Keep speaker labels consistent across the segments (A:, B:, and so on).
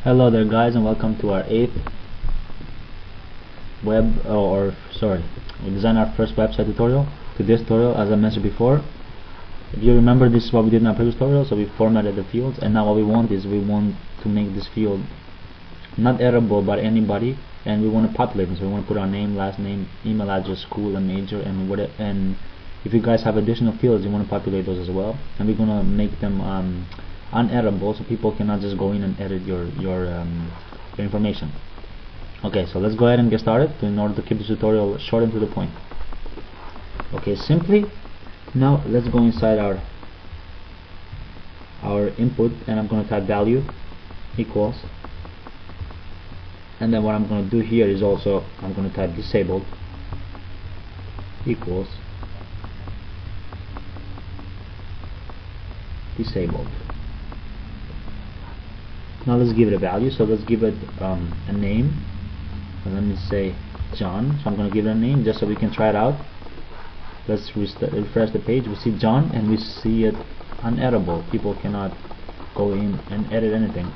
A: Hello there guys, and welcome to our 8th we designed our first website tutorial. Today's tutorial, as I mentioned before, if you remember, this is what we did in our previous tutorial. So we formatted the fields, and now what we want is we want to make this field not editable by anybody, and we want to populate them. So we want to put our name, last name, email address, school, and major, and what. And if you guys have additional fields, you want to populate those as well. And we're gonna make them uneditable, so people cannot just go in and edit your information. Okay, so let's go ahead and get started in order to keep this tutorial short and to the point. Okay, simply now let's go inside our input, and I'm going to type value equals, and then what I'm going to do here is also I'm going to type disabled equals disabled. Now let's give it a value. So let's give it a name, and let me say John. So I'm going to give it a name just so we can try it out. Let's refresh the page. We see John, and we see it uneditable. People cannot go in and edit anything.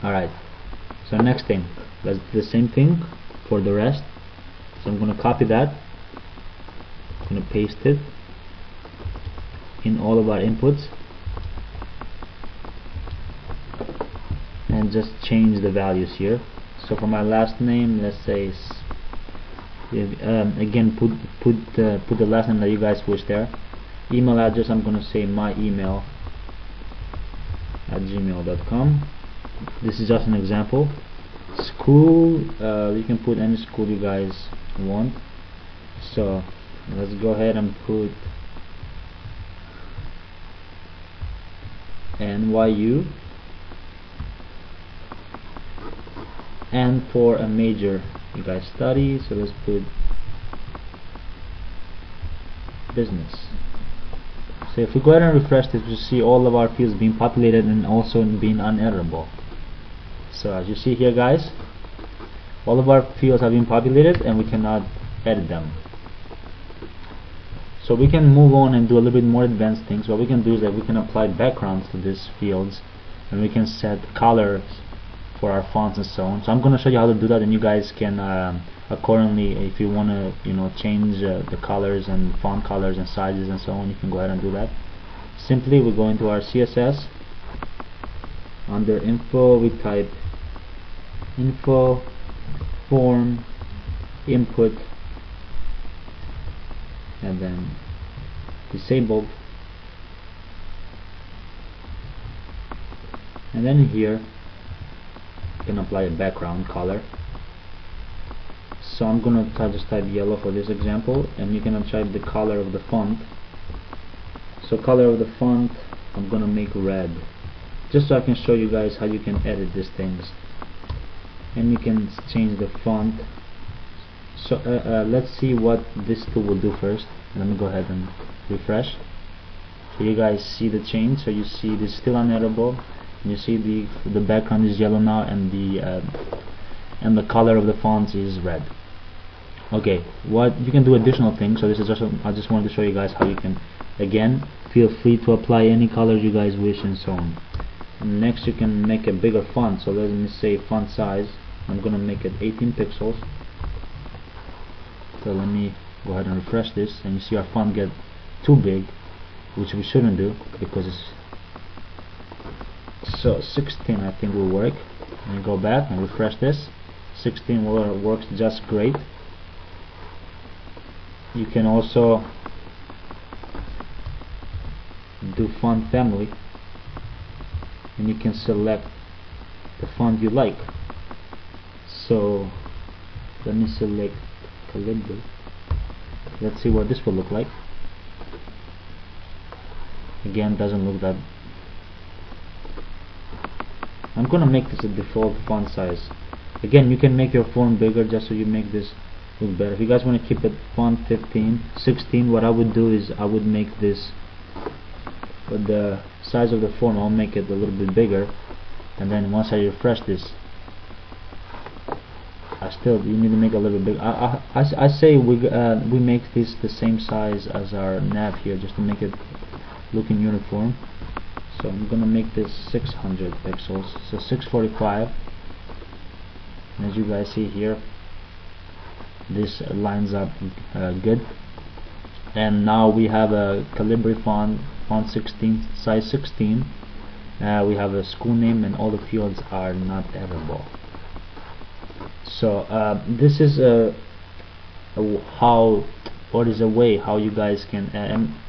A: Alright, so next thing, let's do the same thing for the rest. So I'm going to copy that, I'm going to paste it in all of our inputs, and just change the values here. So for my last name, let's say again put the last name that you guys wish there. Email address, I'm going to say my email @gmail.com. This is just an example. School, you can put any school you guys want. So let's go ahead and put NYU. And for a major you guys study, so let's put business. So if we go ahead and refresh this, we see all of our fields being populated and also being uneditable. So as you see here guys, all of our fields have been populated and we cannot edit them. So we can move on and do a little bit more advanced things. What we can do is that we can apply backgrounds to these fields, and we can set colors for our fonts and so on. So I'm going to show you how to do that, and you guys can accordingly, if you want to change the colors and font colors and sizes and so on, you can go ahead and do that. Simply we go into our CSS. Under info we type info form input, and then disabled, and then here you can apply a background color. So I'm gonna just type yellow for this example, and you can type the color of the font. So color of the font I'm gonna make red, just so I can show you guys how you can edit these things, and you can change the font. So let's see what this tool will do first. Let me go ahead and refresh, so you guys see the change. So you see this is still uneditable, and you see the background is yellow now, and the color of the fonts is red. Okay, what you can do additional things. So this is I just wanted to show you guys how you can, again, feel free to apply any colors you guys wish and so on. And next you can make a bigger font. So let me say font size, I'm gonna make it 18 pixels. So let me go ahead and refresh this, and you see our font get too big, which we shouldn't do, because it's so 16 I think will work. And go back and refresh this. 16 works just great. You can also do font family, and you can select the font you like. So let me select Calibri. Let's see what this will look like. Again, doesn't look that. I'm gonna make this a default font size. Again, you can make your font bigger just so you make this look better. If you guys want to keep it font 16, what I would do is I would make this, with the size of the font, I'll make it a little bit bigger, and then once I refresh this, you need to make a little bit big. I say we make this the same size as our nav here, just to make it looking uniform. So I'm gonna make this 600 pixels, so 645, and as you guys see here, this lines up good. And now we have a Calibri font 16, size 16. We have a school name, and all the fields are not editable. So this is a way how you guys can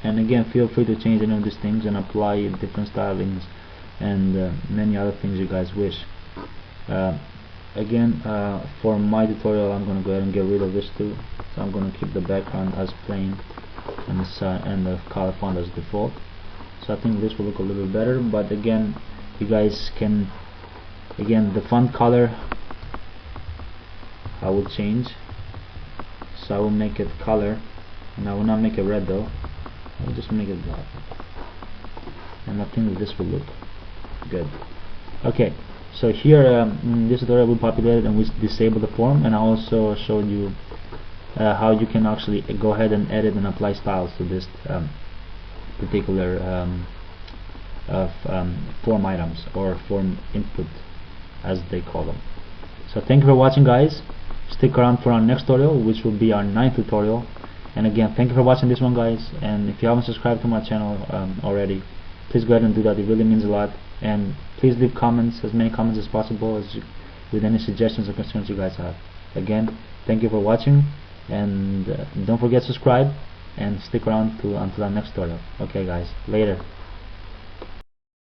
A: and again, feel free to change any of these things and apply different stylings and many other things you guys wish. Again, for my tutorial, I'm going to go ahead and get rid of this too. So I'm going to keep the background as plain and the color font as default. So I think this will look a little bit better, but again, you guys can, again, the font color I will change. So I will make it color, and I will not make it red though. I will just make it black, and I think that this will look good. Okay, so here in this tutorial we populated and we disabled the form, and I also showed you how you can actually go ahead and edit and apply styles to this particular form items, or form input as they call them. So thank you for watching, guys. Stick around for our next tutorial, which will be our 9th tutorial. And again, thank you for watching this one, guys, and if you haven't subscribed to my channel already, please go ahead and do that. It really means a lot. And please leave comments, as many comments as possible, with any suggestions or concerns you guys have. Again, thank you for watching, and don't forget to subscribe and stick around until our next tutorial. Okay guys, later.